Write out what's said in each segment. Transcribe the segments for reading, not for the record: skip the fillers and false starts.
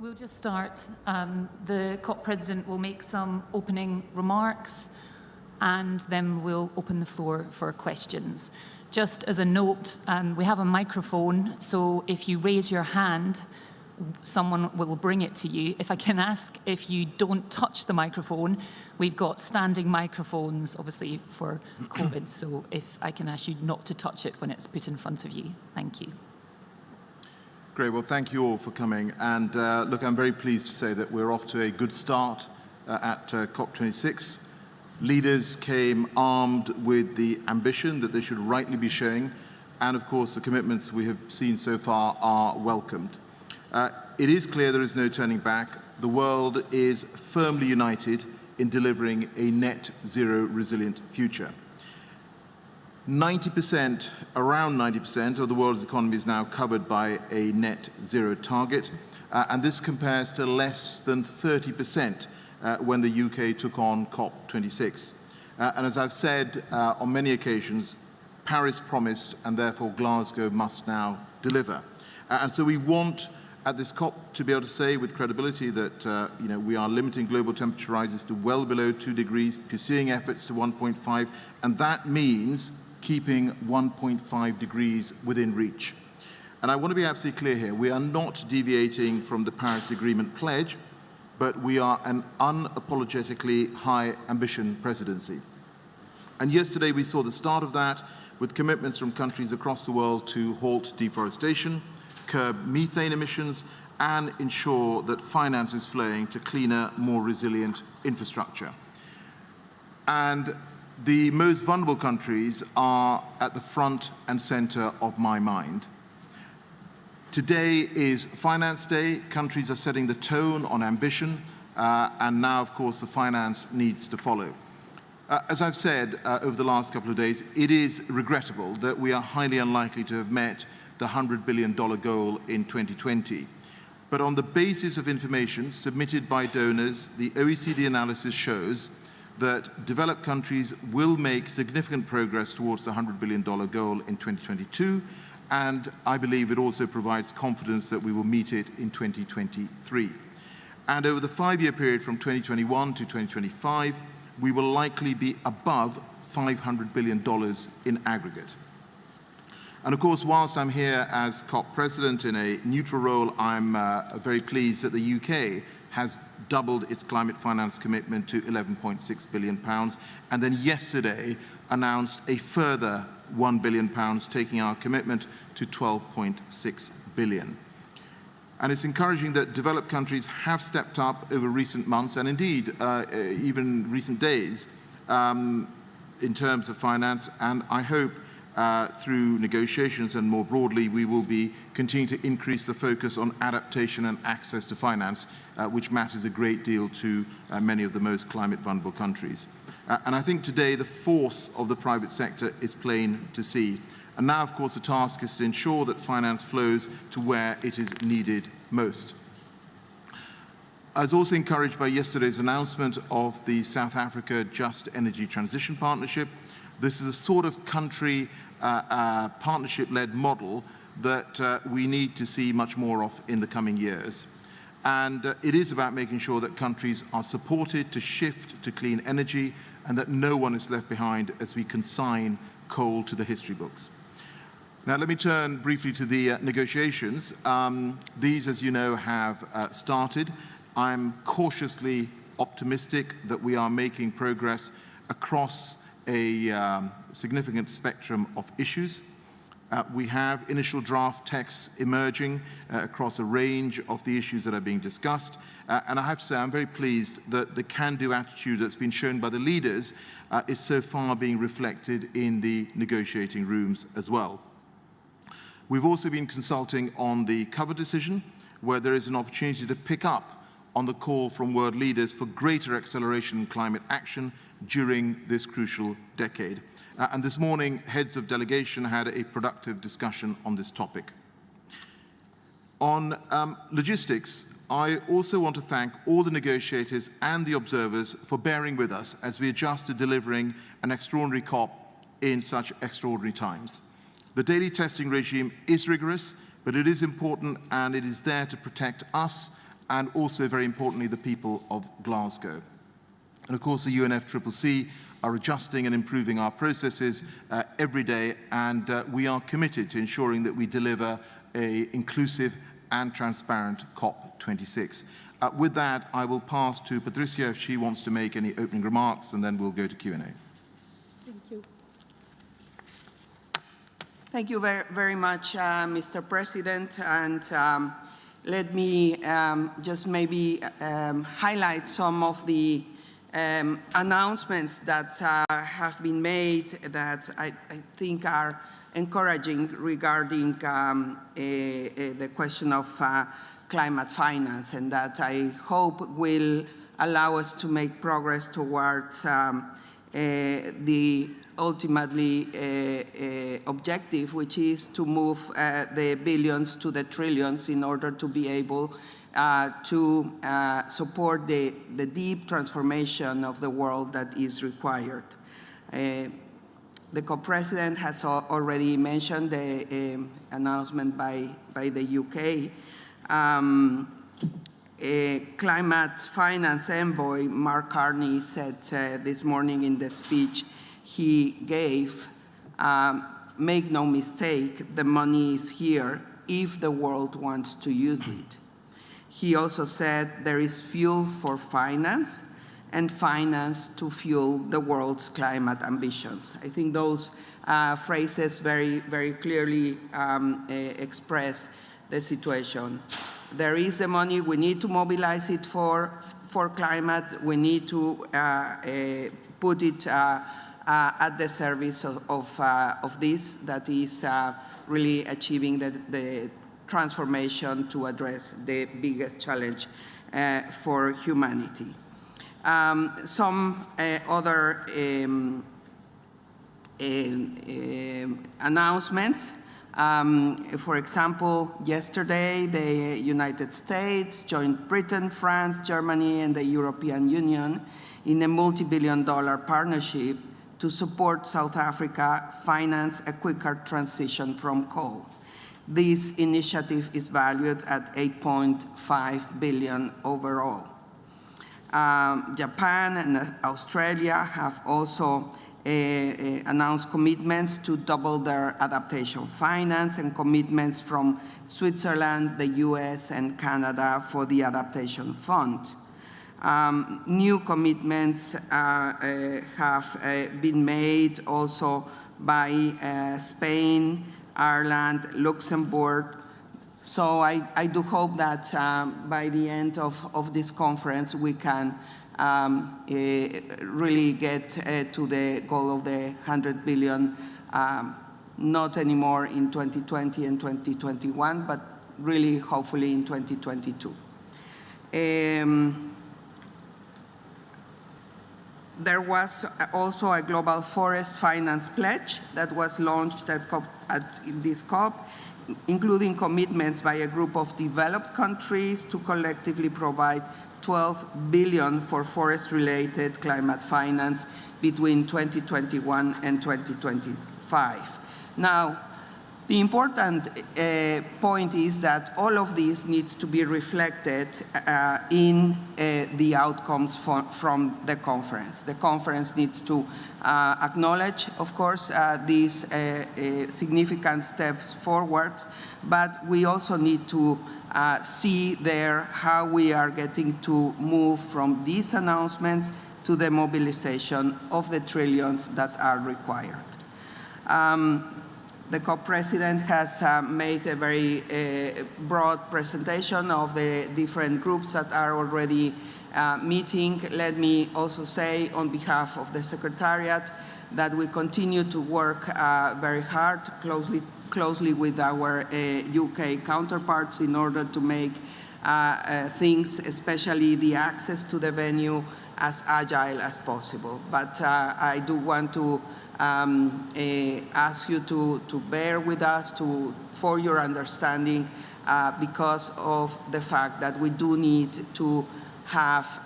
We'll just start. The COP President will make some opening remarks and then we'll open the floor for questions. Just as a note, we have a microphone, so if you raise your hand, someone will bring it to you. If I can ask, if you don't touch the microphone, we've got standing microphones, obviously, for COVID, so if I can ask you not to touch it when it's put in front of you. Thank you. Great. Well, thank you all for coming. And look, I'm very pleased to say that we're off to a good start at Cop26. Leaders came armed with the ambition that they should rightly be showing, and of course the commitments we have seen so far are welcomed. It is clear there is no turning back. The world is firmly united in delivering a net zero resilient future. 90%, around 90% of the world's economy is now covered by a net zero target, and this compares to less than 30% when the UK took on Cop26. And as I've said on many occasions, Paris promised, and therefore Glasgow must now deliver. And so we want at this COP to be able to say with credibility that we are limiting global temperature rises to well below 2 degrees, pursuing efforts to 1.5, and that means keeping 1.5 degrees within reach. And I want to be absolutely clear here, we are not deviating from the Paris Agreement pledge, but we are an unapologetically high ambition presidency. And yesterday we saw the start of that with commitments from countries across the world to halt deforestation, curb methane emissions, and ensure that finance is flowing to cleaner, more resilient infrastructure. And the most vulnerable countries are at the front and center of my mind. Today is Finance Day. Countries are setting the tone on ambition, and now, of course, the finance needs to follow. As I've said over the last couple of days, it is regrettable that we are highly unlikely to have met the $100 billion goal in 2020. But on the basis of information submitted by donors, the OECD analysis shows that developed countries will make significant progress towards the $100 billion goal in 2022, and I believe it also provides confidence that we will meet it in 2023. And over the 5-year period from 2021 to 2025, we will likely be above $500 billion in aggregate. And of course, whilst I'm here as COP President in a neutral role, I'm very pleased that the UK has doubled its climate finance commitment to £11.6 billion, and then yesterday announced a further £1 billion, taking our commitment to £12.6 billion. And it's encouraging that developed countries have stepped up over recent months, and indeed even recent days, in terms of finance, and I hope through negotiations and more broadly, we will be continuing to increase the focus on adaptation and access to finance, which matters a great deal to many of the most climate vulnerable countries. And I think today the force of the private sector is plain to see. And now, of course, the task is to ensure that finance flows to where it is needed most. I was also encouraged by yesterday's announcement of the South Africa Just Energy Transition Partnership. This is a sort of country partnership-led model that we need to see much more of in the coming years. And it is about making sure that countries are supported to shift to clean energy and that no one is left behind as we consign coal to the history books. Now, let me turn briefly to the negotiations. These, as you know, have started. I'm cautiously optimistic that we are making progress across a significant spectrum of issues. We have initial draft texts emerging across a range of the issues that are being discussed. And I have to say, I'm very pleased that the can-do attitude that's been shown by the leaders is so far being reflected in the negotiating rooms as well. We've also been consulting on the cover decision, where there is an opportunity to pick up on the call from world leaders for greater acceleration in climate action during this crucial decade. And this morning, heads of delegation had a productive discussion on this topic. On logistics, I also want to thank all the negotiators and the observers for bearing with us as we adjust to delivering an extraordinary COP in such extraordinary times. The daily testing regime is rigorous, but it is important and it is there to protect us and also, very importantly, the people of Glasgow. And of course, the UNFCCC are adjusting and improving our processes every day, and we are committed to ensuring that we deliver an inclusive and transparent COP26. With that, I will pass to Patricia if she wants to make any opening remarks, and then we'll go to Q&A. Thank you. Thank you very much, Mr. President. And let me just maybe highlight some of the announcements that have been made that I think are encouraging regarding the question of climate finance, and that I hope will allow us to make progress towards the ultimately objective, which is to move the billions to the trillions in order to be able to support the deep transformation of the world that is required. The co-president has already mentioned the announcement by the UK. Climate finance envoy Mark Carney said this morning in the speech he gave, make no mistake, the money is here if the world wants to use it. He also said there is fuel for finance and finance to fuel the world's climate ambitions. I think those phrases very, very clearly express the situation. There is the money, we need to mobilize it for climate, we need to put it at the service of this, that is really achieving the transformation to address the biggest challenge for humanity. Some other announcements. For example, yesterday, the United States joined Britain, France, Germany, and the European Union in a multi-billion-dollar partnership to support South Africa finance a quicker transition from coal. This initiative is valued at $8.5 billion overall. Japan and Australia have also announced commitments to double their adaptation finance, and commitments from Switzerland, the US, and Canada for the Adaptation Fund. New commitments have been made also by Spain, Ireland, Luxembourg. So I do hope that by the end of this conference we can really get to the goal of the 100 billion, not anymore in 2020 and 2021, but really hopefully in 2022. There was also a global forest finance pledge that was launched at this COP, including commitments by a group of developed countries to collectively provide 12 billion for forest-related climate finance between 2021 and 2025. Now, the important point is that all of this needs to be reflected in the outcomes from the conference. The conference needs to acknowledge, of course, these significant steps forward, but we also need to see there how we are getting to move from these announcements to the mobilization of the trillions that are required. The co-president has made a very broad presentation of the different groups that are already meeting. Let me also say on behalf of the Secretariat that we continue to work very hard, closely with our UK counterparts in order to make things, especially the access to the venue, as agile as possible. But I do want to ask you to bear with us for your understanding because of the fact that we do need to have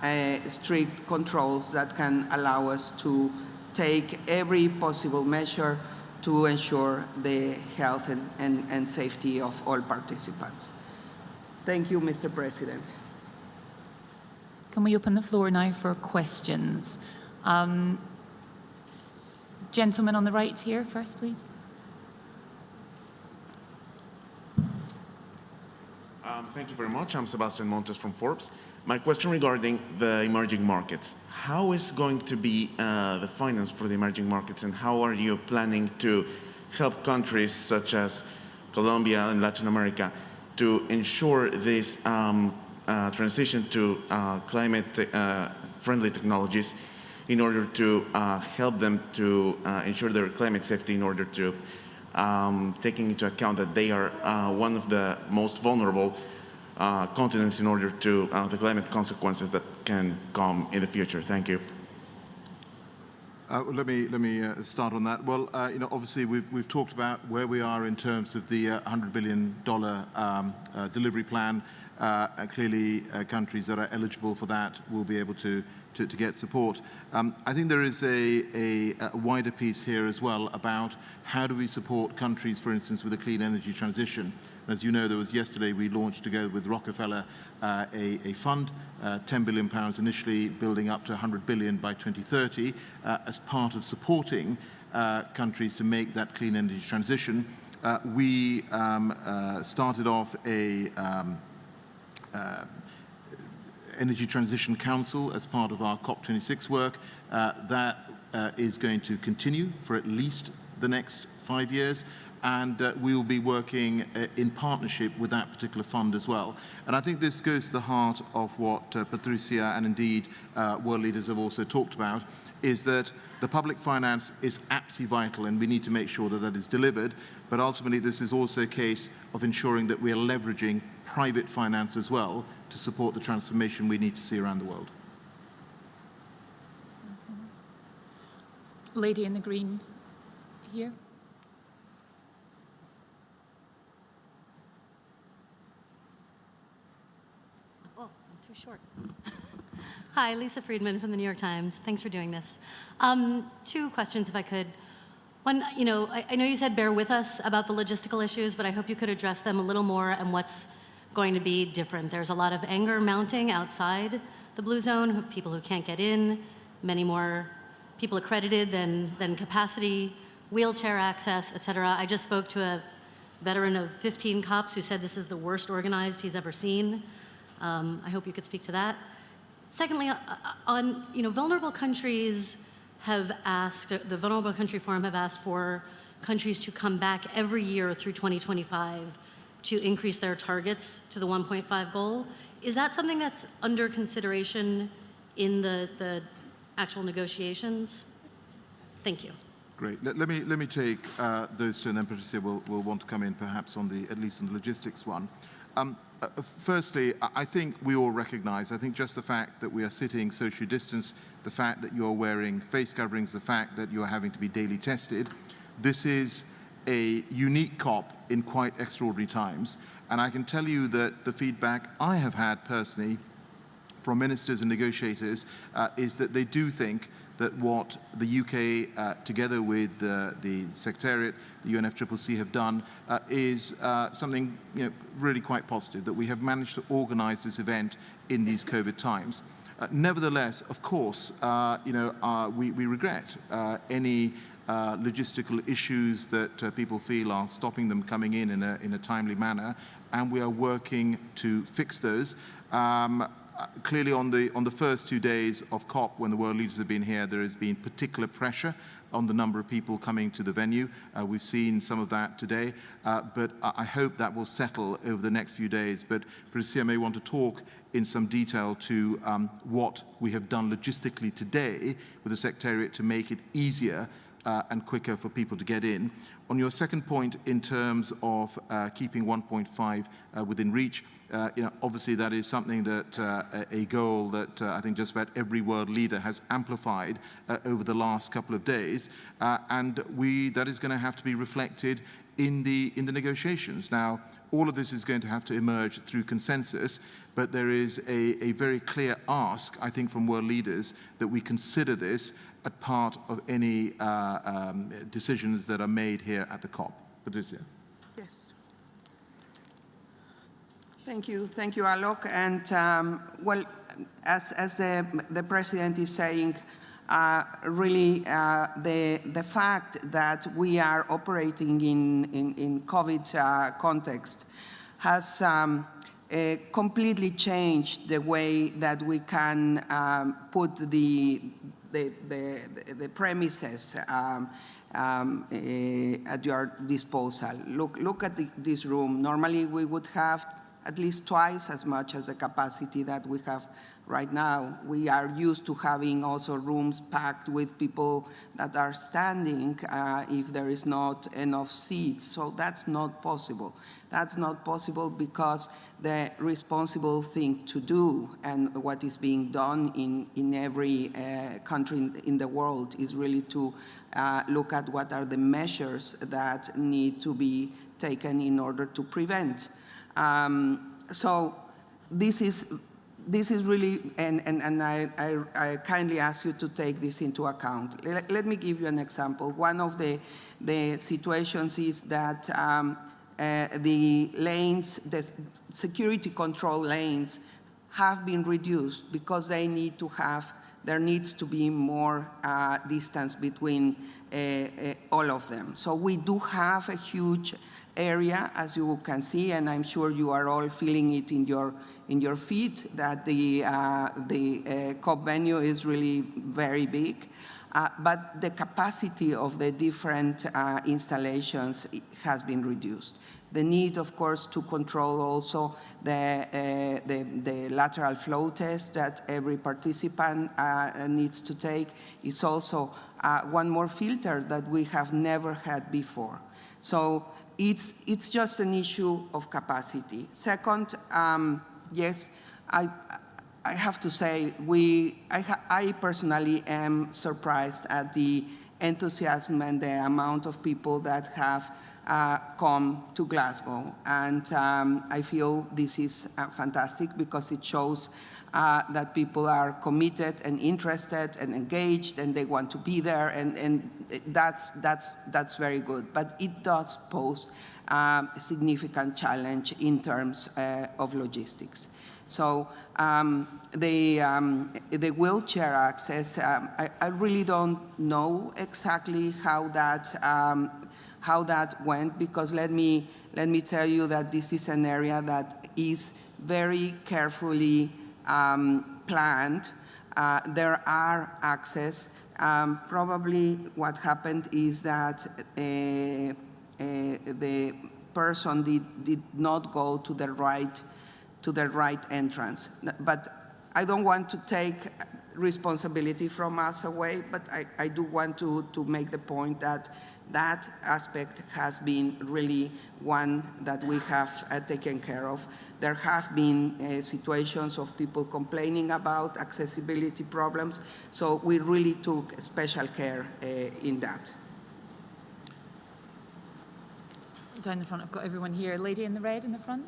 strict controls that can allow us to take every possible measure to ensure the health and safety of all participants. Thank you, Mr. President. Can we open the floor now for questions? Gentleman on the right here first, please. Thank you very much. I'm Sebastian Montes from Forbes. My question regarding the emerging markets. How is going to be the finance for the emerging markets, and how are you planning to help countries such as Colombia and Latin America to ensure this transition to climate-friendly technologies in order to help them to ensure their climate safety, in order to taking into account that they are one of the most vulnerable continents in order to the climate consequences that can come in the future? Thank you. Let me start on that. Well, obviously we've talked about where we are in terms of the $100 billion delivery plan. Clearly, countries that are eligible for that will be able to get support. I think there is a wider piece here as well about how do we support countries, for instance, with a clean energy transition. As you know, there was yesterday we launched together with Rockefeller a fund, £10 billion initially, building up to $100 billion by 2030, as part of supporting countries to make that clean energy transition. We started off a Energy Transition Council as part of our Cop26 work. That is going to continue for at least the next 5 years, and we will be working in partnership with that particular fund as well. And I think this goes to the heart of what Patricia and indeed world leaders have also talked about, is that the public finance is absolutely vital, and we need to make sure that that is delivered. But ultimately, this is also a case of ensuring that we are leveraging private finance as well to support the transformation we need to see around the world. Lady in the green here. Oh, I'm too short. Hi, Lisa Friedman from the New York Times. Thanks for doing this. 2 questions, if I could. One, I know you said bear with us about the logistical issues, but I hope you could address them a little more and what's going to be different. There's a lot of anger mounting outside the blue zone, people who can't get in, many more people accredited than capacity, wheelchair access, et cetera. I just spoke to a veteran of 15 cops who said this is the worst organized he's ever seen. I hope you could speak to that. Secondly, on vulnerable countries have asked, the Vulnerable Country Forum have asked for countries to come back every year through 2025 to increase their targets to the 1.5 goal. Is that something that's under consideration in the actual negotiations? Thank you. Great. Let me take those 2, and then Patricia will want to come in perhaps on at least on the logistics one. Firstly, I think we all recognize, I think just the fact that we are sitting socially distanced, the fact that you're wearing face coverings, the fact that you're having to be daily tested, this is a unique COP in quite extraordinary times. And I can tell you that the feedback I have had personally from ministers and negotiators is that they do think that what the UK, together with the Secretariat, the UNFCCC have done is something really quite positive, that we have managed to organize this event in these COVID times. Nevertheless, of course, we regret any logistical issues that people feel are stopping them coming in a timely manner, and we are working to fix those. Clearly, on the first 2 days of COP, when the world leaders have been here, there has been particular pressure on the number of people coming to the venue. We've seen some of that today, but I hope that will settle over the next few days. But Patricia may want to talk in some detail to what we have done logistically today with the Secretariat to make it easier and quicker for people to get in. On your second point, in terms of keeping 1.5 within reach, obviously that is something that a goal that I think just about every world leader has amplified over the last couple of days, and that is going to have to be reflected in the negotiations. Now, all of this is going to have to emerge through consensus, but there is a very clear ask, I think, from world leaders that we consider this as part of any decisions that are made here at the COP. Patricia. Yes. Thank you, Alok. And well, as the president is saying, really the fact that we are operating in COVID context has completely changed the way that we can put the premises at your disposal. Look at this room. Normally we would have at least twice as much as the capacity that we have right now. We are used to having also rooms packed with people that are standing if there is not enough seats. So that's not possible. That's not possible because the responsible thing to do and what is being done in every country in the world is really to look at what are the measures that need to be taken in order to prevent. So this is really, and I kindly ask you to take this into account. Let me give you an example. One of the situations is that the lanes, the security control lanes have been reduced because they need to have, there needs to be more distance between all of them. So we do have a huge area, as you can see, and I'm sure you are all feeling it in your feet, that the COP venue is really very big. But the capacity of the different installations has been reduced. The need, of course, to control also the lateral flow test that every participant needs to take is also one more filter that we have never had before. So it's just an issue of capacity. Second, yes, I have to say, I personally am surprised at the enthusiasm and the amount of people that have come to Glasgow. And I feel this is fantastic because it shows that people are committed and interested and engaged and they want to be there, and that's very good. But it does pose a significant challenge in terms of logistics. So the wheelchair access, I really don't know exactly how that went, because let me tell you that this is an area that is very carefully planned. There are access. Probably what happened is that the person did not go to the right entrance. But I don't want to take responsibility from us away, but I do want to make the point that that aspect has been really one that we have taken care of. There have been situations of people complaining about accessibility problems, so we really took special care in that. Down the front, I've got everyone here. Lady in the red in the front.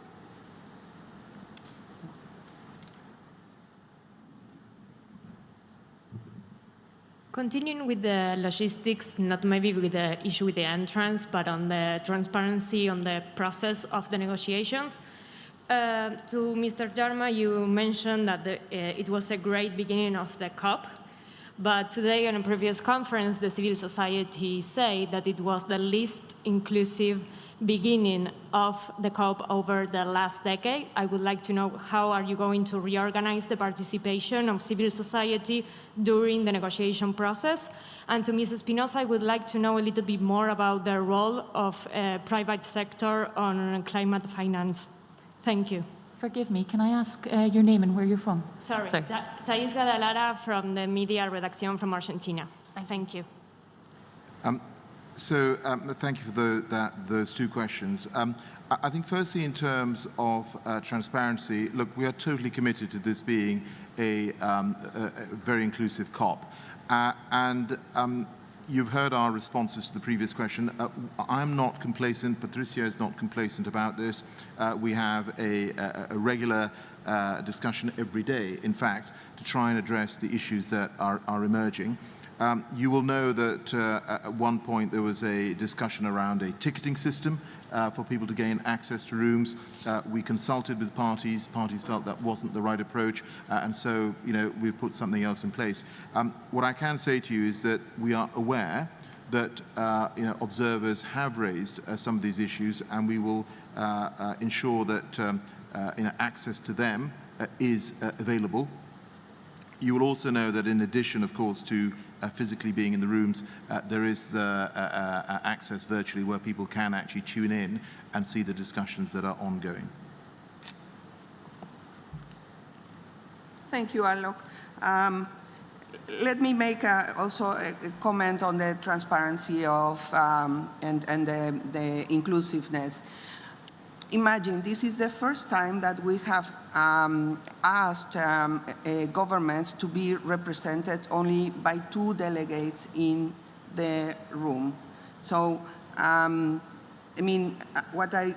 Continuing with the logistics, not maybe with the issue with the entrance, but on the transparency on the process of the negotiations. To Mr. Jarma, you mentioned that it was a great beginning of the COP, but today on a previous conference, the civil society said that it was the least inclusive beginning of the COP over the last decade. I would like to know, how are you going to reorganize the participation of civil society during the negotiation process? And to Ms. Espinosa, I would like to know a little bit more about the role of private sector on climate finance. Thank you. Forgive me, can I ask your name and where you're from? Sorry. Thais Gadalara from the Media Redacción from Argentina. Thank you. So thank you for those two questions. I think firstly, in terms of transparency, look, we are totally committed to this being a very inclusive COP. You've heard our responses to the previous question. I'm not complacent, Patricia is not complacent about this. We have a regular discussion every day, in fact, to try and address the issues that are emerging. You will know that at one point there was a discussion around a ticketing system for people to gain access to rooms. We consulted with parties. Parties felt that wasn't the right approach, and so we put something else in place. What I can say to you is that we are aware that observers have raised some of these issues, and we will ensure that access to them is available. You will also know that in addition, of course, to physically being in the rooms, there is access virtually where people can actually tune in and see the discussions that are ongoing. Thank you, Alok. Let me make also a comment on the transparency of and the inclusiveness. Imagine this is the first time that we have asked governments to be represented only by 2 delegates in the room. So, I mean, what I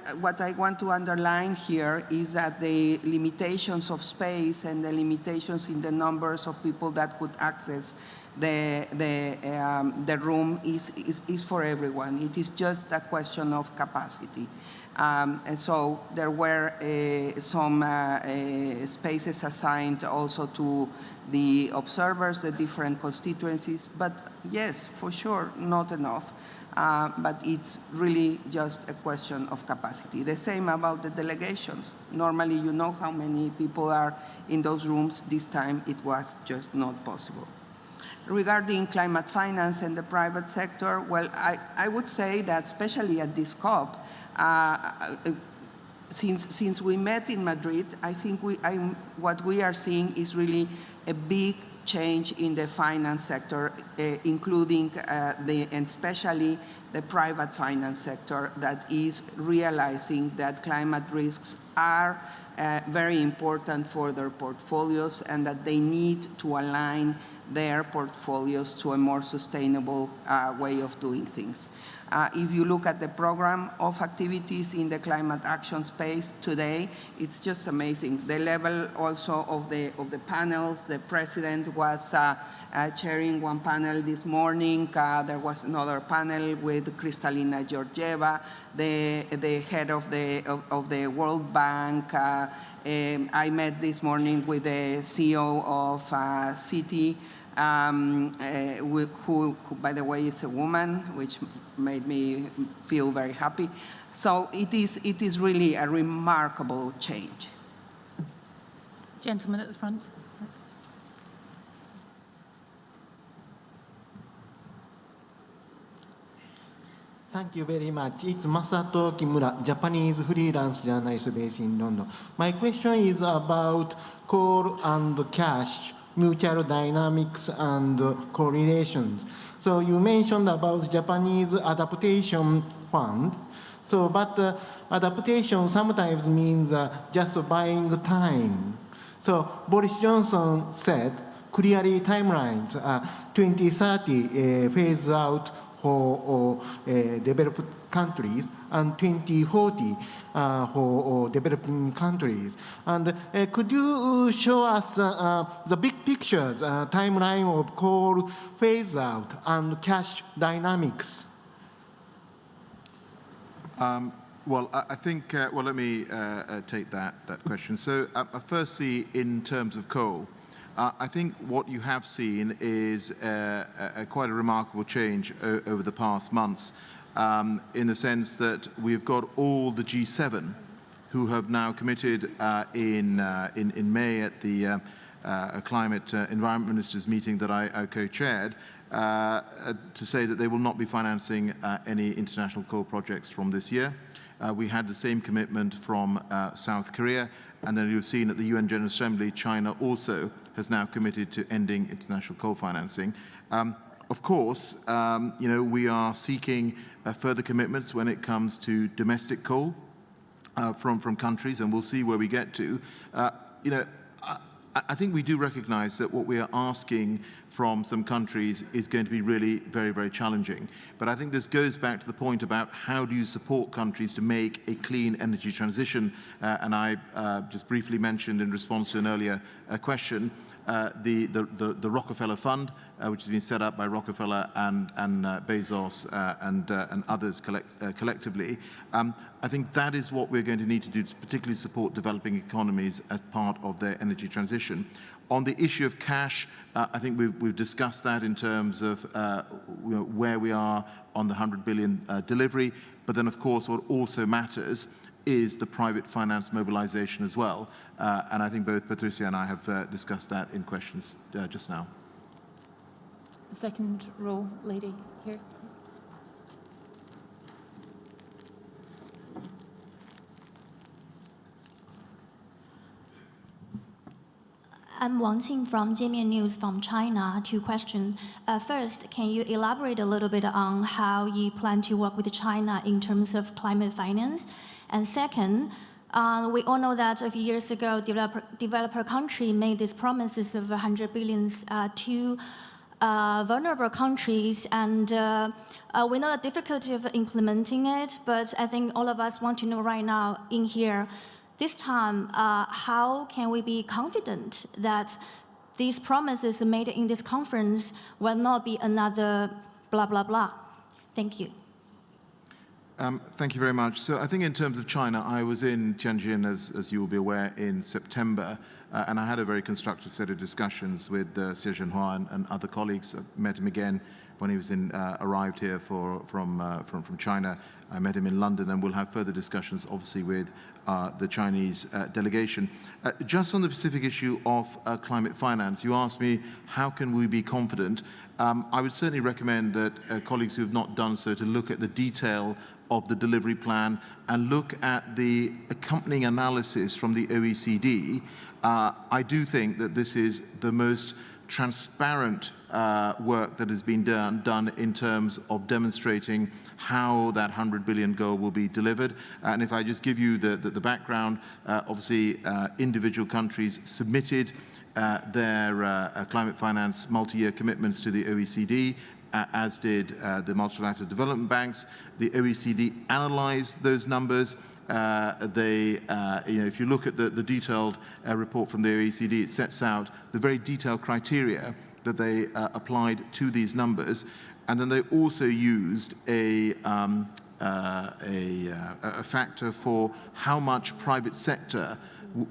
want to underline here is that the limitations of space and the limitations in the numbers of people that could access the room is for everyone. It is just a question of capacity. And so there were some spaces assigned also to the observers, the different constituencies, but yes, for sure, not enough. But it's really just a question of capacity. The same about the delegations. Normally, you know how many people are in those rooms. This time, it was just not possible. Regarding climate finance and the private sector, well, I would say that especially at this COP, since we met in Madrid, I think what we are seeing is really a big change in the finance sector, including and especially the private finance sector that is realizing that climate risks are very important for their portfolios and that they need to align their portfolios to a more sustainable way of doing things. If you look at the program of activities in the climate action space today, it's just amazing. The level also of the panels, the president was chairing one panel this morning. There was another panel with Kristalina Georgieva, the head of the World Bank. I met this morning with the CEO of Citi, who, by the way, is a woman, which made me feel very happy. So it is really a remarkable change. Gentleman at the front. Thank you very much. It's Masato Kimura, Japanese freelance journalist based in London. My question is about coal and cash, mutual dynamics and correlations. So you mentioned about Japanese adaptation fund. So, but adaptation sometimes means just buying time. So Boris Johnson said clearly timelines, 2030 phase out for developed countries and 2040 for developing countries. And could you show us the big pictures, timeline of coal phase out and cash dynamics? Well, I think, well, let me take that question. So firstly, in terms of coal, I think what you have seen is quite a remarkable change over the past months, in the sense that we've got all the G7 who have now committed in May at the Climate Environment Ministers meeting that I co-chaired, to say that they will not be financing any international coal projects from this year. We had the same commitment from South Korea, and then you've seen at the UN General Assembly, China also has now committed to ending international coal financing. Of course, we are seeking further commitments when it comes to domestic coal from countries, and we'll see where we get to. I think we do recognize that what we are asking from some countries is going to be really very, very challenging. But I think this goes back to the point about how do you support countries to make a clean energy transition. And I just briefly mentioned in response to an earlier question, the Rockefeller Fund, which has been set up by Rockefeller and Bezos and others collectively. I think that is what we're going to need to do to particularly support developing economies as part of their energy transition. On the issue of cash, I think we've discussed that in terms of where we are on the 100 billion delivery. But then, of course, what also matters is the private finance mobilization as well. And I think both Patricia and I have discussed that in questions just now. The second row lady here, please. I'm Wang Qing from Jiemian News from China. 2 questions. First, can you elaborate a little bit on how you plan to work with China in terms of climate finance? And second, we all know that a few years ago, developer country made these promises of 100 billion to vulnerable countries, and we know the difficulty of implementing it, but I think all of us want to know right now in here, this time, how can we be confident that these promises made in this conference will not be another blah, blah, blah? Thank you. Thank you very much. So I think in terms of China, I was in Tianjin, as you will be aware, in September, and I had a very constructive set of discussions with Xie Zhenhua and other colleagues. I met him again when he was arrived here from China. I met him in London, and we'll have further discussions, obviously, with the Chinese delegation. Just on the specific issue of climate finance, you asked me, how can we be confident? I would certainly recommend that colleagues who have not done so to look at the detail of the delivery plan and look at the accompanying analysis from the OECD. I do think that this is the most transparent work that has been done in terms of demonstrating how that 100 billion goal will be delivered. And if I just give you the background, obviously individual countries submitted their climate finance multi-year commitments to the OECD, as did the multilateral development banks. The OECD analyzed those numbers. If you look at the detailed report from the OECD, it sets out the very detailed criteria that they applied to these numbers, and then they also used a factor for how much private sector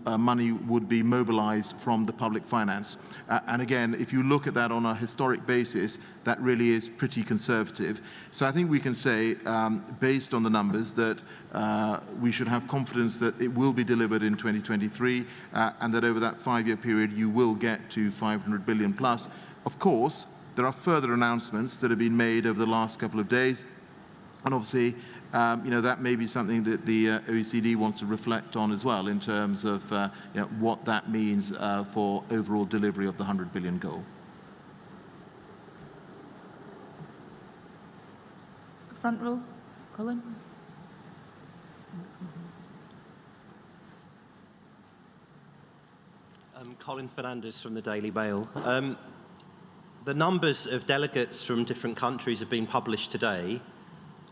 money would be mobilized from the public finance. And again, if you look at that on a historic basis, that really is pretty conservative. So I think we can say, based on the numbers, that we should have confidence that it will be delivered in 2023, and that over that 5-year period, you will get to 500 billion plus. Of course, there are further announcements that have been made over the last couple of days, and obviously, that may be something that the OECD wants to reflect on as well in terms of what that means for overall delivery of the 100 billion goal. Front row, Colin. Colin Fernandez from the Daily Mail. The numbers of delegates from different countries have been published today,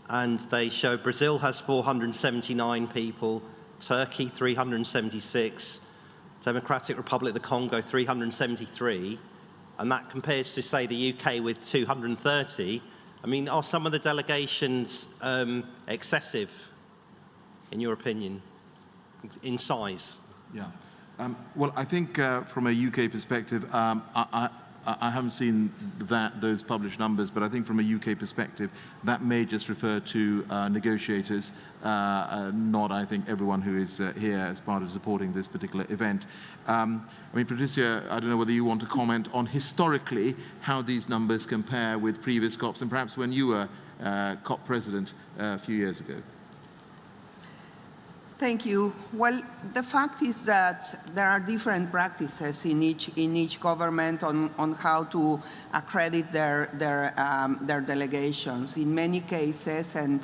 and they show Brazil has 479 people, Turkey 376, Democratic Republic of the Congo 373, and that compares to, say, the UK with 230. I mean, are some of the delegations excessive, in your opinion, in size? Yeah. Well, I think from a UK perspective, I haven't seen those published numbers, but I think from a UK perspective, that may just refer to negotiators, not, I think, everyone who is here as part of supporting this particular event. I mean, Patricia, I don't know whether you want to comment on historically how these numbers compare with previous COPs, and perhaps when you were COP president a few years ago. Thank you. Well, the fact is that there are different practices in each government on how to accredit their delegations. In many cases, and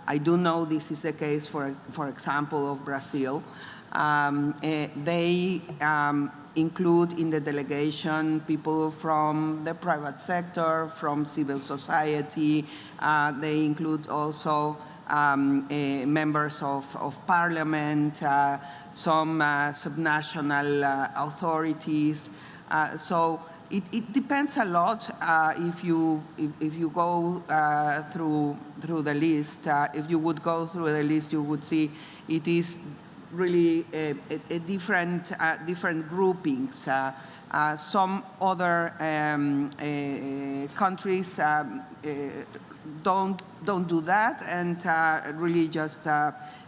I do know this is the case, for example, of Brazil. They include in the delegation people from the private sector, from civil society. They include also members of parliament, some subnational authorities. So it depends a lot if you go through the list. If you would go through the list, you would see it is really a different groupings. Some other countries don't do that and really just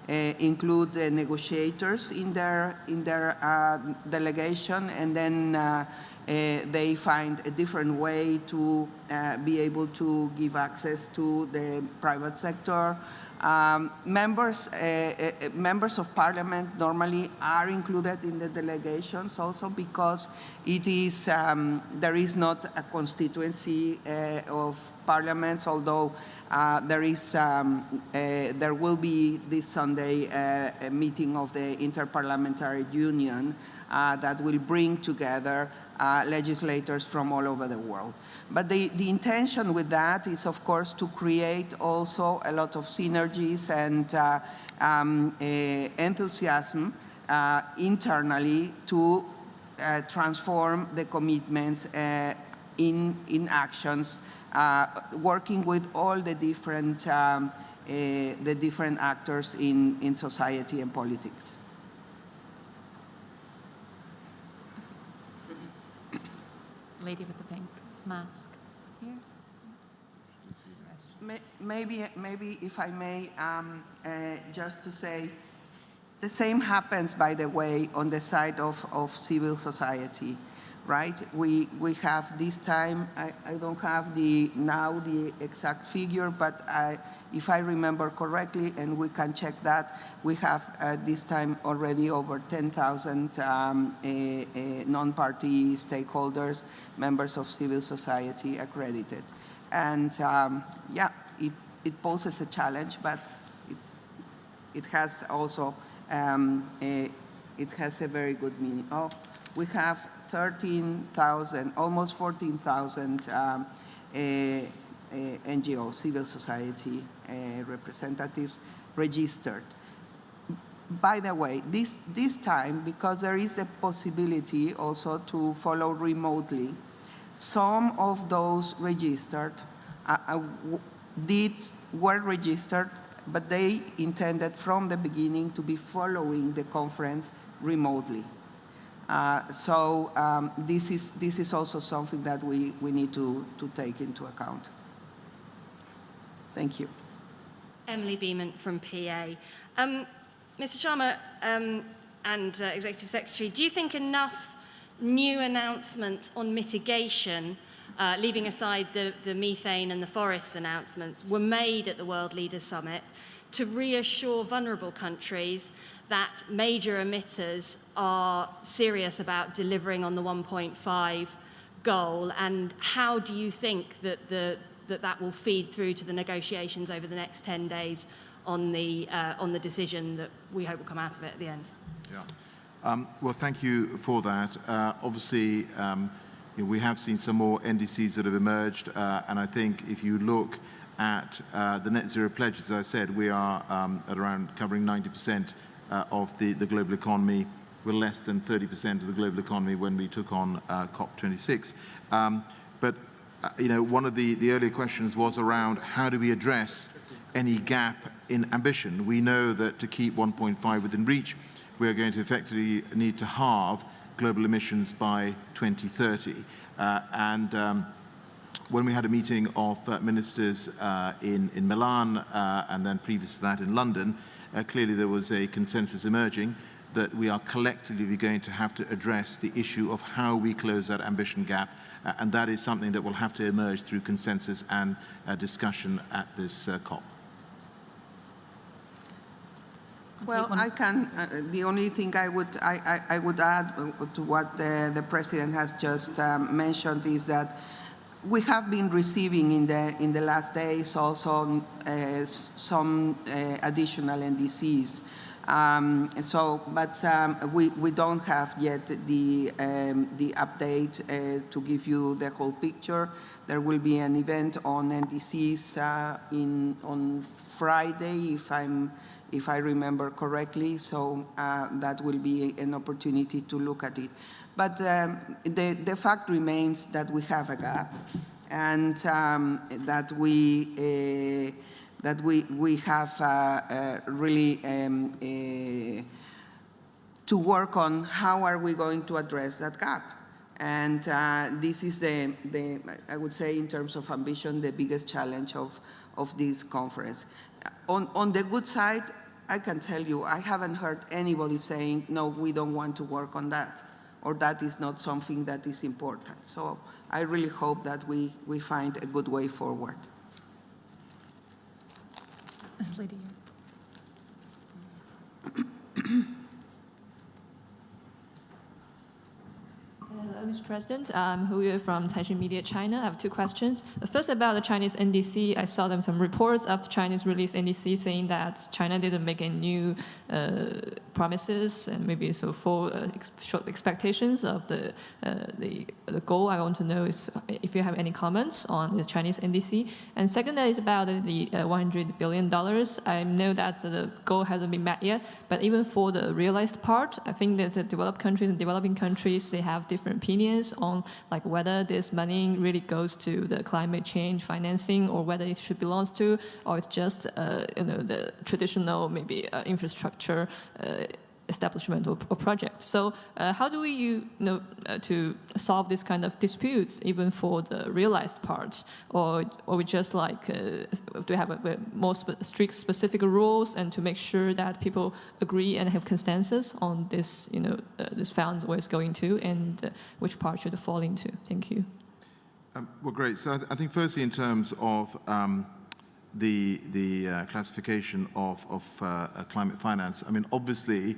include the negotiators in their delegation, and then they find a different way to be able to give access to the private sector. Members of parliament normally are included in the delegations also because it is there is not a constituency of parliaments, although there will be this Sunday a meeting of the Interparliamentary Union that will bring together legislators from all over the world. But the intention with that is, of course, to create also a lot of synergies and enthusiasm internally to transform the commitments in actions, working with all the different actors in society and politics. Lady with the pink mask here. Maybe if I may, just to say, the same happens, by the way, on the side of civil society, right? We have this time, I don't have now the exact figure, but if I remember correctly, and we can check that, we have this time already over 10,000 non-party stakeholders, members of civil society accredited. And yeah, it poses a challenge, but it has also, it has a very good meaning. Oh, we have 13,000, almost 14,000 NGO, civil society representatives registered. By the way, this time, because there is a possibility also to follow remotely, some of those registered were registered, but they intended from the beginning to be following the conference remotely. So this is also something that we need to take into account. Thank you. Emily Beeman from PA. Mr. Sharma and Executive Secretary, do you think enough new announcements on mitigation, leaving aside the methane and the forests announcements, were made at the World Leaders Summit to reassure vulnerable countries that major emitters are serious about delivering on the 1.5 goal, and how do you think that that will feed through to the negotiations over the next 10 days on the decision that we hope will come out of it at the end? Yeah. Well, thank you for that. Obviously, we have seen some more NDCs that have emerged, and I think if you look at the net zero pledges, as I said, we are at around covering 90% of the global economy. We're less than 30% of the global economy when we took on Cop26. But one of the earlier questions was around how do we address any gap in ambition. We know that to keep 1.5 within reach, we are going to effectively need to halve global emissions by 2030. When we had a meeting of ministers in Milan and then previous to that in London, clearly there was a consensus emerging that we are collectively going to have to address the issue of how we close that ambition gap, and that is something that will have to emerge through consensus and discussion at this COP. Well, I can. The only thing I would add to what the President has just mentioned is that We have been receiving in the last days also some additional NDCs. We don't have yet the update to give you the whole picture. There will be an event on NDCs on Friday, if I remember correctly. So that will be an opportunity to look at it. But the fact remains that we have a gap, and that we have really to work on how are we going to address that gap. And this is I would say, in terms of ambition, the biggest challenge of this conference. On the good side, I can tell you, I haven't heard anybody saying, no, we don't want to work on that, or that is not something that is important. So I really hope that we find a good way forward. This lady here. Hello, Mr. President. I'm Hu Yue from Caixin Media China. I have two questions. The first about the Chinese NDC. I saw some reports of the Chinese released NDC saying that China didn't make any new promises and maybe so full short expectations of the goal. I want to know is if you have any comments on the Chinese NDC. And second is about the $100 billion. I know that the goal hasn't been met yet, but even for the realized part, I think that the developed countries and developing countries, they have different opinions on like whether this money really goes to the climate change financing or whether it should belong to, or it's just the traditional maybe infrastructure establishment or project. So how do we to solve this kind of disputes even for the realized parts, or we just like do we have a more strict specific rules and to make sure that people agree and have consensus on this this funds where it's going to and which part should it fall into? Thank you. Well, great. So I think firstly in terms of the classification of climate finance, I mean obviously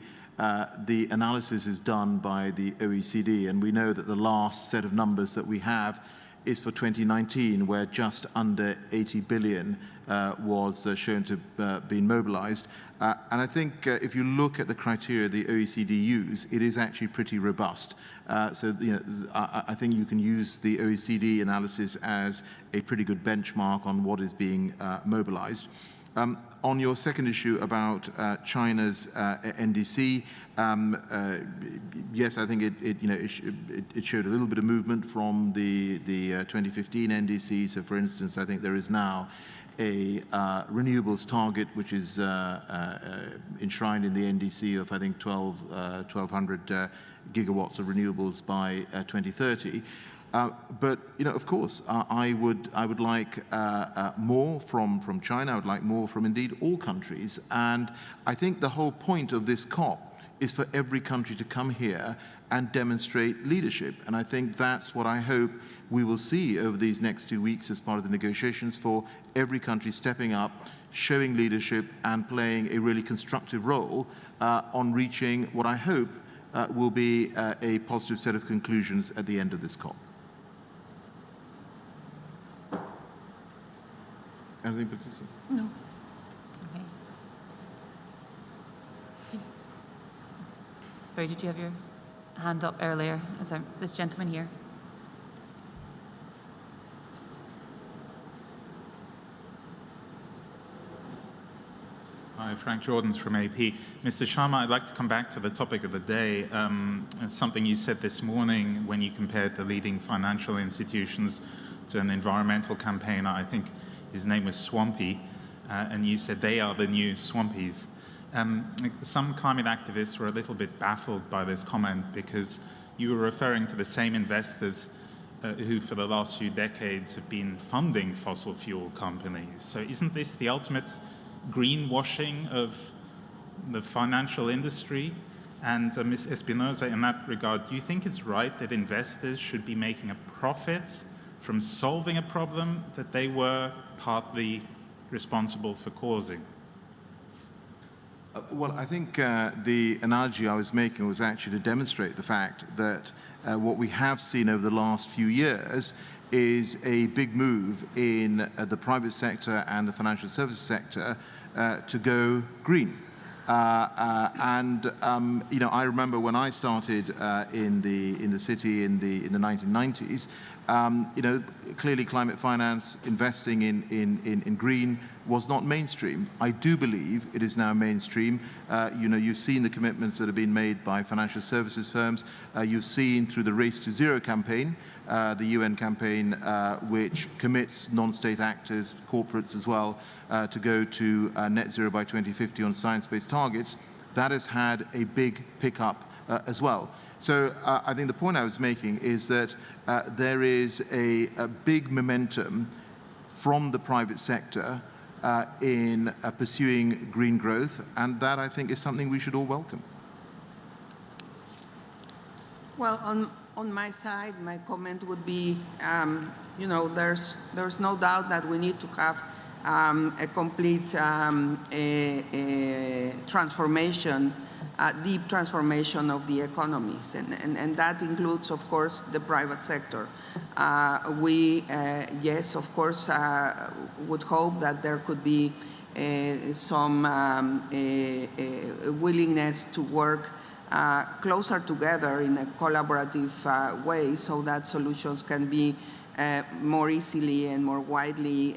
the analysis is done by the OECD, and we know that the last set of numbers that we have is for 2019, where just under 80 billion was shown to have been mobilized. And I think if you look at the criteria the OECD use, it is actually pretty robust. So I think you can use the OECD analysis as a pretty good benchmark on what is being mobilized. On your second issue about China's NDC, yes, I think it showed a little bit of movement from the 2015 NDC. So, for instance, I think there is now a renewables target which is enshrined in the NDC of I think 1,200 gigawatts of renewables by 2030. But of course, I would like more from China. I would like more from indeed all countries. And I think the whole point of this COP is for every country to come here and demonstrate leadership. And I think that's what I hope we will see over these next 2 weeks as part of the negotiations, for every country stepping up, showing leadership, and playing a really constructive role on reaching what I hope will be a positive set of conclusions at the end of this COP. Anything particular? No. Okay. Sorry, did you have your hand up earlier? This gentleman here. Hi, Frank Jordans from AP. Mr. Sharma, I'd like to come back to the topic of the day. Something you said this morning when you compared the leading financial institutions to an environmental campaigner. I think his name was Swampy, and you said they are the new Swampies. Some climate activists were a little bit baffled by this comment because you were referring to the same investors who for the last few decades have been funding fossil fuel companies. So isn't this the ultimate greenwashing of the financial industry? And Ms. Espinosa, in that regard, do you think it's right that investors should be making a profit from solving a problem that they were partly responsible for causing? Well, I think the analogy I was making was actually to demonstrate the fact that what we have seen over the last few years is a big move in the private sector and the financial services sector to go green. You know, I remember when I started in the city in the 1990s. You know, clearly climate finance, investing in green was not mainstream. I do believe it is now mainstream. You know, you've seen the commitments that have been made by financial services firms. You've seen through the Race to Zero campaign, the UN campaign, which commits non-state actors, corporates as well, to go to net zero by 2050 on science-based targets. That has had a big pickup as well. So I think the point I was making is that there is a big momentum from the private sector in pursuing green growth, and that I think is something we should all welcome. Well, on my side, my comment would be, you know, there's no doubt that we need to have a complete transformation, deep transformation of the economies, and that includes, of course, the private sector. We, yes, of course, would hope that there could be some willingness to work closer together in a collaborative way so that solutions can be more easily and more widely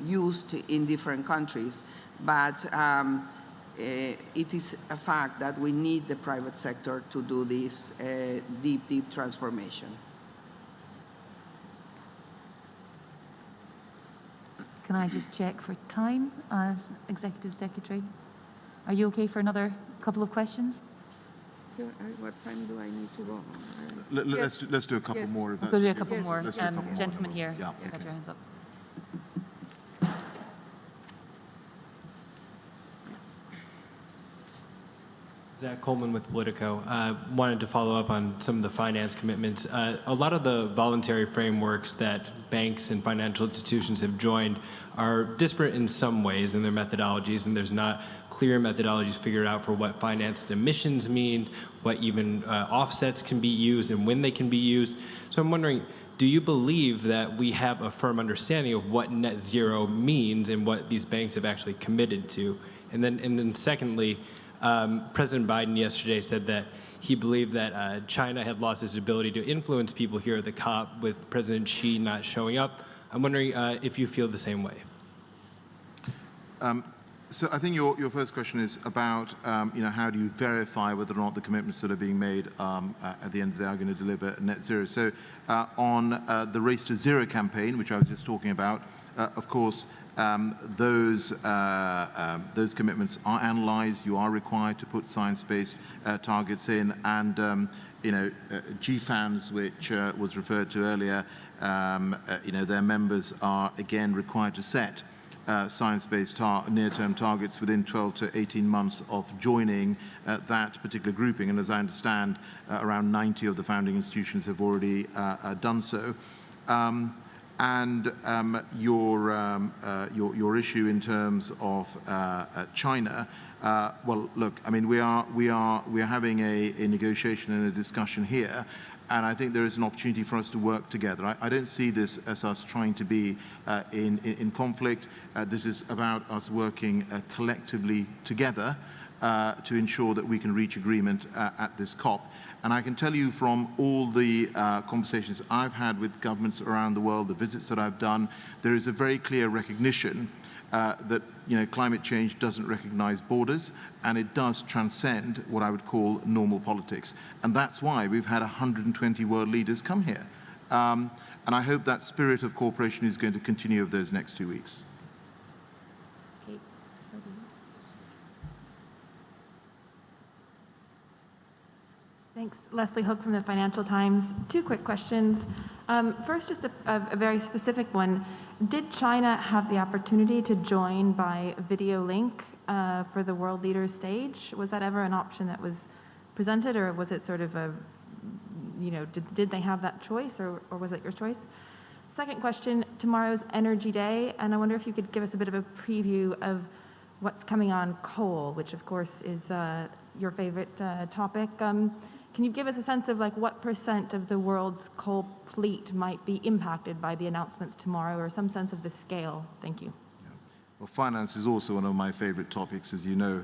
used in different countries. But it is a fact that we need the private sector to do this deep transformation. Can I just check for time, as Executive Secretary? Are you okay for another couple of questions? What time do I need to go? Let's do a couple more. If that's We'll do a okay. couple more. Let's do a couple more. Gentleman here, Yeah, just got your hands up. Zach Coleman with Politico. Wanted to follow up on some of the finance commitments. A lot of the voluntary frameworks that banks and financial institutions have joined are disparate in some ways in their methodologies, and there's not clear methodologies figured out for what financed emissions mean, what even offsets can be used, and when they can be used. So I'm wondering, do you believe that we have a firm understanding of what net zero means and what these banks have actually committed to? And then secondly, President Biden yesterday said that he believed that China had lost its ability to influence people here at the COP with President Xi not showing up. I'm wondering if you feel the same way. So I think your first question is about, you know, how do you verify whether or not the commitments that are being made at the end of the day are going to deliver net zero? So on the Race to Zero campaign, which I was just talking about, of course, those commitments are analyzed. You are required to put science-based targets in, and you know, GFANZ, which was referred to earlier, you know, their members are again required to set science-based near-term targets within 12 to 18 months of joining that particular grouping. And as I understand, around 90 of the founding institutions have already done so. Your issue in terms of China, well, look, I mean, we are having a negotiation and a discussion here, and I think there is an opportunity for us to work together. I don't see this as us trying to be in conflict. This is about us working collectively together to ensure that we can reach agreement at this COP. And I can tell you from all the conversations I've had with governments around the world, the visits that I've done, there is a very clear recognition that, you know, climate change doesn't recognize borders, and it does transcend what I would call normal politics. And that's why we've had 120 world leaders come here. And I hope that spirit of cooperation is going to continue over those next 2 weeks. Okay. Thanks. Leslie Hook from the Financial Times. 2 quick questions. First, just a very specific one. Did China have the opportunity to join by video link for the world leaders stage? Was that ever an option that was presented, or was it sort of a, you know, did they have that choice, or was it your choice? Second question, tomorrow's Energy Day, and I wonder if you could give us a bit of a preview of what's coming on coal, which of course is your favorite topic. Can you give us a sense of like what % of the world's coal fleet might be impacted by the announcements tomorrow, or some sense of the scale? Thank you. Well, finance is also one of my favorite topics, as you know.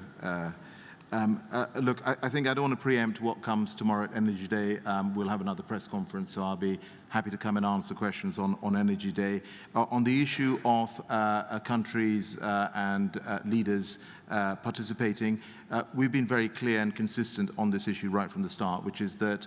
Look, I think I don't want to preempt what comes tomorrow at Energy Day. We'll have another press conference, so I'll be happy to come and answer questions on Energy Day. On the issue of countries and leaders participating, we've been very clear and consistent on this issue right from the start, which is that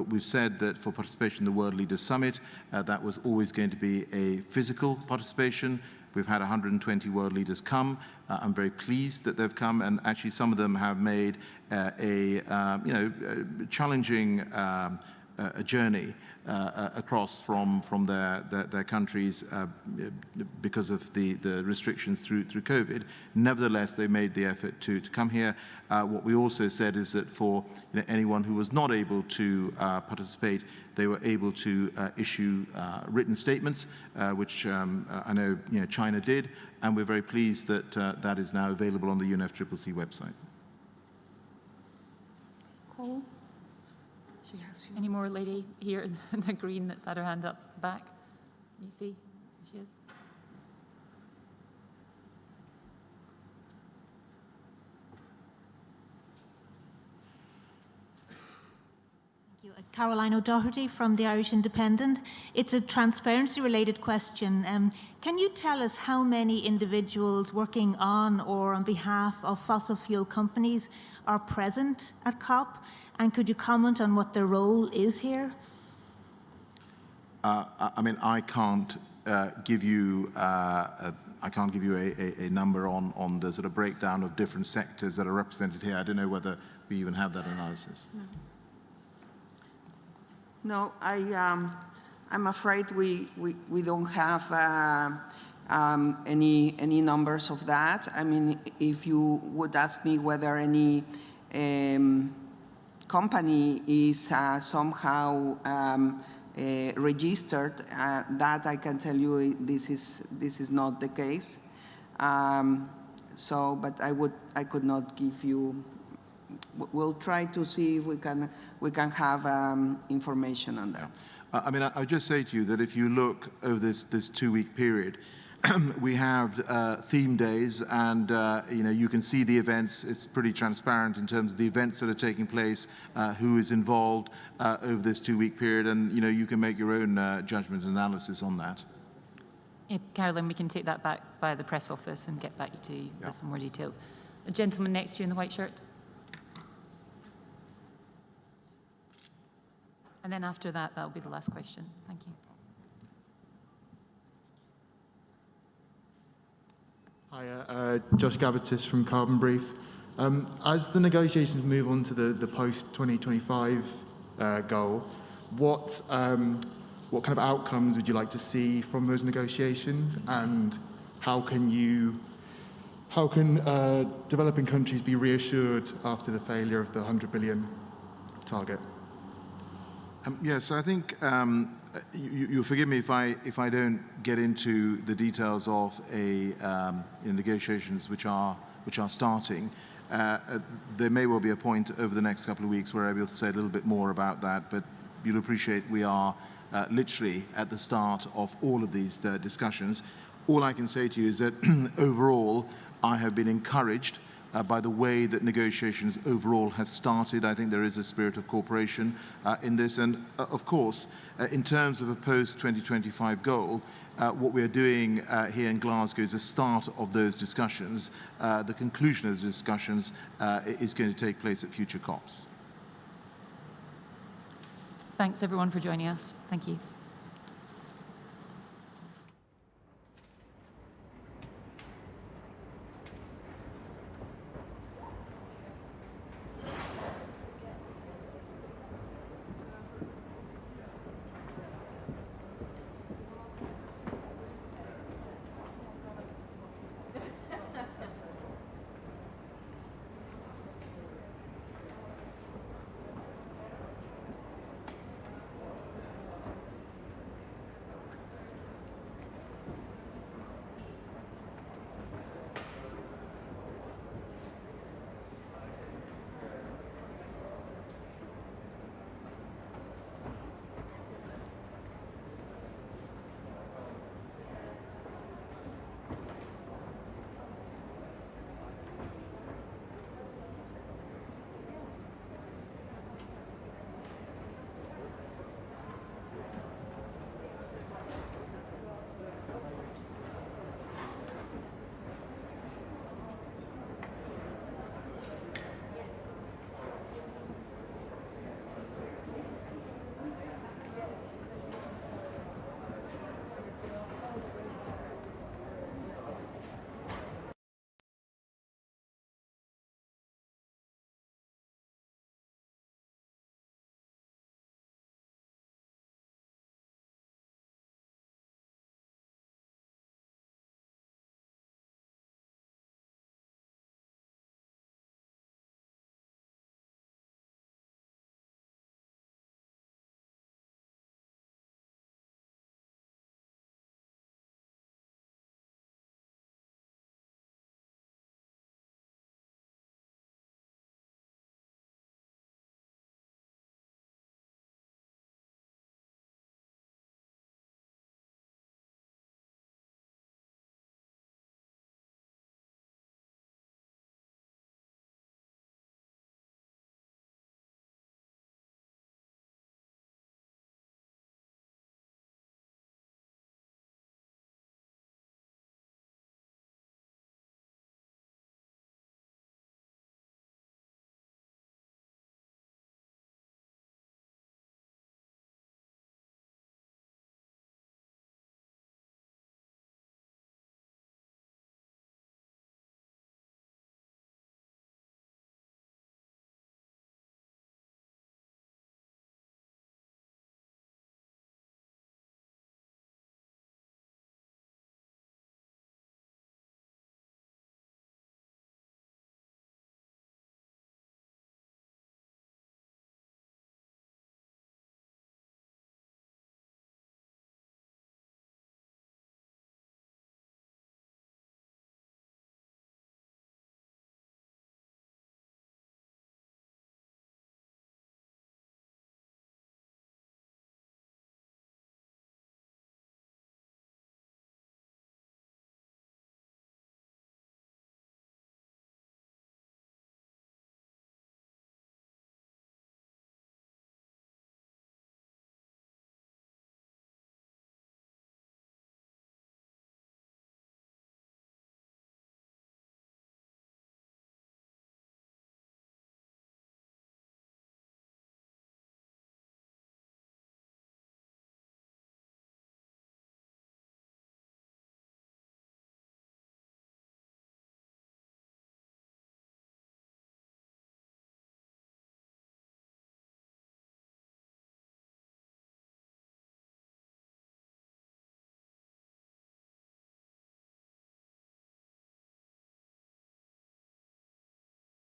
we've said that for participation in the World Leaders Summit, that was always going to be a physical participation. We've had 120 world leaders come. I'm very pleased that they've come, and actually some of them have made a challenging journey across from their countries because of the restrictions through COVID. Nevertheless, they made the effort to come here. What we also said is that for anyone who was not able to participate, they were able to issue written statements, which I know China did, and we're very pleased that that is now available on the UNFCCC website. Cool. Any more lady here in the green that's had her hand up back? You see? She is. Caroline O'Doherty from the Irish Independent. It's a transparency-related question. Can you tell us how many individuals working on or on behalf of fossil fuel companies are present at COP? And could you comment on what their role is here? I mean, I can't give you a number on the sort of breakdown of different sectors that are represented here. I don't know whether we even have that analysis. No, I'm afraid we don't have any numbers of that. I mean, if you would ask me whether any company is somehow registered, that I can tell you this is not the case. But I could not give you. We'll try to see if we can have information on that. I mean, I'll just say to you that if you look over this 2-week period, we have theme days, and you can see the events. It's pretty transparent in terms of the events that are taking place, who is involved over this 2-week period, and you can make your own judgment and analysis on that. Yeah, Carolyn, we can take that back via the press office and get back to you with some more details. The gentleman next to you in the white shirt. And then after that, that'll be the last question. Thank you. Hi, Josh Gabbatis from Carbon Brief. As the negotiations move on to the post-2025 goal, what kind of outcomes would you like to see from those negotiations, and how can developing countries be reassured after the failure of the 100 billion target? Yes, I think you'll forgive me if I don't get into the details of negotiations which are starting. There may well be a point over the next couple of weeks where I'll be able to say a little bit more about that, but you'll appreciate we are literally at the start of all of these discussions. All I can say to you is that overall, I have been encouraged by the way that negotiations overall have started. I think there is a spirit of cooperation in this. And of course, in terms of a post-2025 goal, what we're doing here in Glasgow is a start of those discussions. The conclusion of those discussions is going to take place at future COPs. Thanks, everyone, for joining us. Thank you.